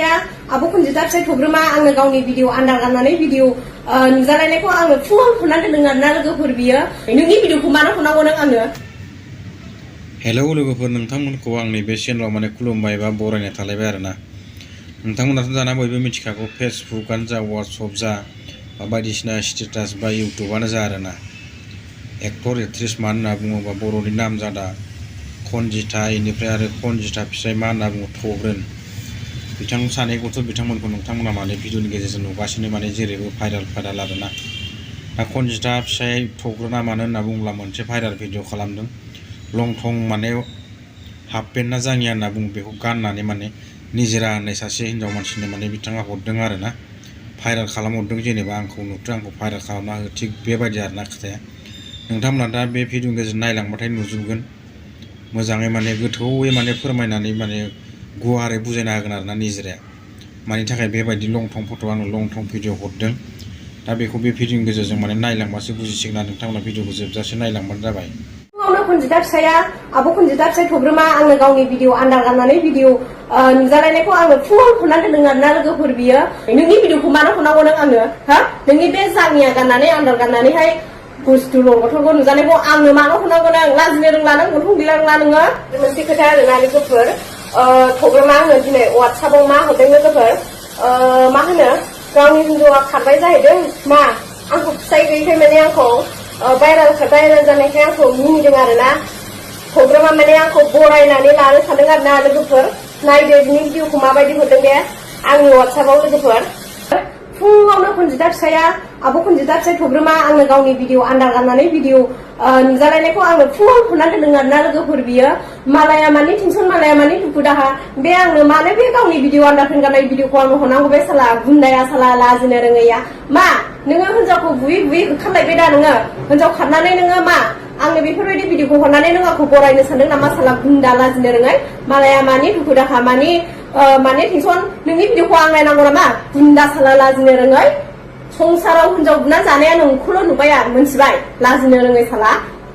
आब' खनजिता फिसाय थब्रोमा आंनो गावनि भिडिअ आन्दार गाननानै भिडिअ नुजालायनायखौ आङो फुङाव हरनानै दोनदों आरोना लोगोफोर बियो नोंनि भिडिअखौ मानो हरनांगौ नों आंनो हेलौ लोगोफोर नोंथांमोनखौ आंनि बे चेनेलाव माने खुलुमबाय बा बरायनाय थालायबाय आरोना नोंथांमोनाथ' जाना बयबो मिथिखागौ फेसबुकआनो जा वाट्सएप जा बा बायदिसिना स्टेटास बा इउटुबानो जा आरोना एक्टर एक्ट्रेस मा होनना बुङोबा बर'नि नामजादा खनजिता इनिफ्राय आरो खनजिता फिसाय मा होनना बुङो थब्रोन बिथां सानैखौथ' बिथांमोनखौ नोंथांमोना माने भिडिअनि गेजेरजों नुगासिनो माने जेरैबो भाइराल आरोना दा खनजिता फिसाय थब्रोना मानो होनना बुङोब्ला मोनसे भाइराल भिडिअ खालामदों लं थं माने हाफ पेन्ट ना जाङिया होनना बुङो बेखौ गाननानै माने निजिरा होननाय सासे हिन्जाव मानसिनो माने बिथाङा हरदों आरोना भाइराल खालामहरदों जेनेबा आंखौ नुथों आंखौ भाइराल खालामना हो थिग बेबायदि आरोना खोथाया नोंथांमोना दा बे भिडिअनि गेजेरजों नायलांबाथाय नुजोबगोन मोजाङै माने गोथौयै माने फोरमायनानै माने गुवारै बुजायना होगोन आरोना निजिराया मानि थाखाय बेबायदि लं थं फट' आंनो लं थं भिडिअ हरदों दा बेखौ बे भिडिअनि गेजेरजों माने नायलांबासो बुजिसिगोन आरो नोंथांमोना भिडिअखौ जोबजासे नायलांबानो जाबाय खनजिता फिसाया आब' खनजिता फिसाय थब्रोमा आंनो गावनि भिडिअ आन्दार गाननानै भिडिअ नुजालायनायखौ आङो फुङाव हरनानै दोनदों आरोना लोगोफोर बियो नोंनि भिडिअखौ मानो हरनांगौ नों आंनो हा नोंनि बे जाङिया गाननानै आन्दार गाननानैहाय बुस्थु लंगथरखौ नुजानायखौ आंनो मानो हरनांगौ नों लाजिनो रोंला नों गन्थं गैला रोंला नोङो मोनसे खोथा आरोना लोगोफोर थब्रोमा आङो दिनै वाट्सएपआव मा हरदों लोगोफोर मा होनो गावनि हिन्जावआ खारबाय जाहैदों मा आंखौ फिसाय गैयैखाय माने आंखौ भाइराल जानायखाय आंखौ मिनिदों आरोना थब्रोमा माने आंखौ बरायनानै लानो सानदों आरोना लोगोफोर नायदो बिनि भिडिअखौ माबायदि हरदों दे आंनि वाट्सएपआव लोगोफोर फुङावनो खनजिता फिसाया आब' खनजिता फिसाय थब्रोमा आंनो गावनि भिडिअ आन्दार गाननानै भिडिअ नुजालायनायखौ आङो फुङाव हरनानै दोनदों आरोना लोगोफोर बियो मालाया मानि टेनसन मालाया मानि दुखु दाहा बे आंनो मानो बे गावनि भिडिअ आन्दार गाननाय भिडिअखौ आंनो हरनांगौ बे साला गुन्दाया साला लाजिनो रोङैया मा नोङो हिन्जावखौ बुयै होखारलायबाय दा नोङो हिन्जाव खारनानै नोङो मा आंनो बेफोरबायदि भिडिअखौ हरनानै नों आंखौ बरायनो सानदों नामा साला गुन्दा लाजिनो रोङै मालाया मानि दुखु दाहा मानि टेनसन नोंनि भिडिअखौ आं नायनांगौ नामा गुन्दा साला लाजिनो रोङै संसाराव हिन्जाव बुना जानाया नोंखौल' नुबाय आं मोनथिबाय लाजिनो रोङै साला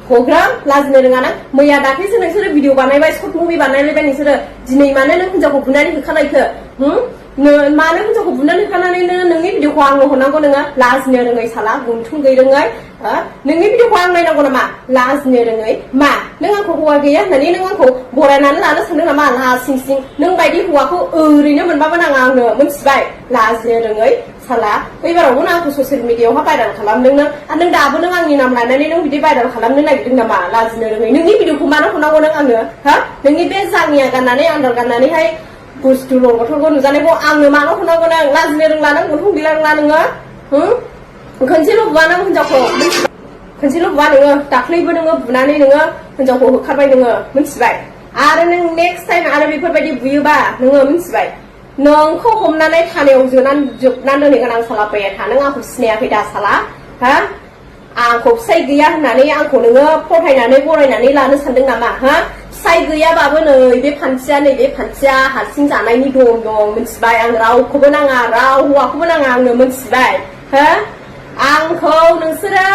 प्रग्राम लाजिनो रोङा नों मैया दाख्लैसो नोंसोरो भिडिअ बानायबाय सर्ट मुभि बानायलायबाय नोंसोरो दिनै मानो नों हिन्जावखौ बुनानै होखालायखो मानो हिन्जावखौ बुनानै होखानानै नोंनि भिडिअखौ आंनो हरनांगौ नोङो लाजिनो रोङै साला गुन्थुं गैरोङै नोंनि भिडिअखौ आं नायनांगौ नामा लाजिनो रोङै मा नों आंखौ हौवा गैया होननानै नों आंखौ बरायनानै लानो सानदों नामा लासिं सिं नों बायदि हौवाखौ ओरैनो मोनबाबो नाङा आंनो मोनथिबाय लाजिनो रोङै साला बैबारावबो नों आंखौ ससियेल मिडियायावहा भाइराल खालामदों नों आरो नों दाबो नों आंनि नाम लानानै नों बिदि भाइराल खालामनो नागिरदों नामा लाजिनो रोङै नोंनि भिडिअखौ मानो हरनांगौ नों आंनो हा नोंनि बे जाङिया गाननानै आन्दार गाननानैहाय बुस्थु लंगथरखौ नुजानायखौ आंनो मानो हरनांगौ नों लाजिनो रोंला नों गन्थं गैला रोंला नोङो खनसेल' बुवा नों हिन्जावखौ खनसेल' बुवा नोङो दाख्लैबो नोङो बुनानै नोङो हिन्जावखौ होखारबाय नोङो मिथिबाय आरो नों नेक्स्ट टाइम आरो बेफोरबायदि बुयोबा नोङो मिथिबाय नोंखौ हमनानै थानायाव जोबनानै दोनहैगोन आं साला फैया था नों आंखौ सिनायाखै दा साला हा आंखौ फिसाय गैया होननानै आंखौ नोङो फथायनानै बरायनानै लानो सानदों नामा हा फिसाय गैयाबाबो नैबे फान्थिया हारसिं जानायनि दं मिथिबाय आं रावखौबो नाङा राव हौवाखौबो नाङा आंनो मिथिबाय हो आंखौ नोंसोरो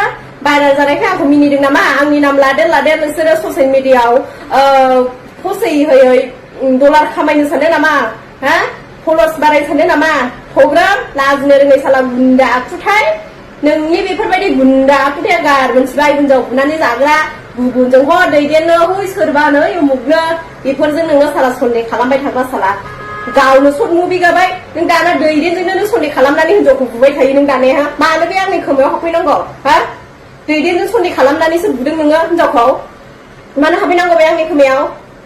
भाइराल जानायखाय आंखौ मिनिदों नामा आंनि नाम लादेर नोंसोरो ससियेल मिडियायाव पस्ट होयै डलार खामायनो सानदों नामा हा फल'स बारायनो सानदों नामा प्रग्राम लाजिनो रोङै साला गुन्दा आखुथाय नोंनि बेफोरबायदि गुन्दा आखुथाया गार मोनथिबाय हिन्जाव बुनानै जाग्रा गुबुनजों दैदेननो हय सोरबानो उमुगनो बेफोरजों नोङो साला सन्देह खालामबाय थाग्रा साला गावनो सर्ट मुभि गाबाय नों दाना दैदेनजोंनो नों सन्देह खालामनानै हिन्जावखौ बुबाय थायो नों दानिया मानो बे आंनि खोमायाव हाबफैनांगौ हा दैदेनजों सन्देह खालामनानैसो बुदों नोङो हिन्जावखौ मानो हाबफैनांगौ बे आंनि खोमायाव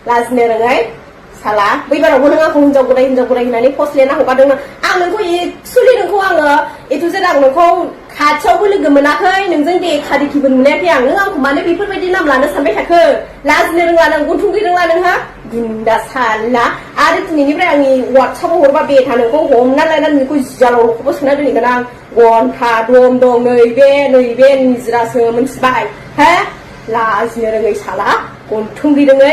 लाजिनो रोङै साला बैबारावबो नों आंखौ हिन्जाव गदाय होननानै पस्ट लिरना हगारदोंमोन आं नोंखौ एक्सुवेलि नोंखौ आङो एथुजेड आं नोंखौ खाथियावबो लोगो मोनाखै नोंजों देखा देखिबो नुनायाखै आं नों आंखौ मानो बेफोरबायदि नाम लानो सानबाय थाखो लाजिनो रोंला नों गन्थं गैरोंला नोंहा गुन्दा साला आरो दिनैनिफ्राय आंनि वाट्सएपआव हरबा बेथा नोंखौ हमना लायनानै नोंखौ जियालावखौबो सोना दोनहैगोन आं घन्टा दं नैबे निजिरासो मोनथिबाय हा लाजिनो रोङै साला गन्थं गैरोङै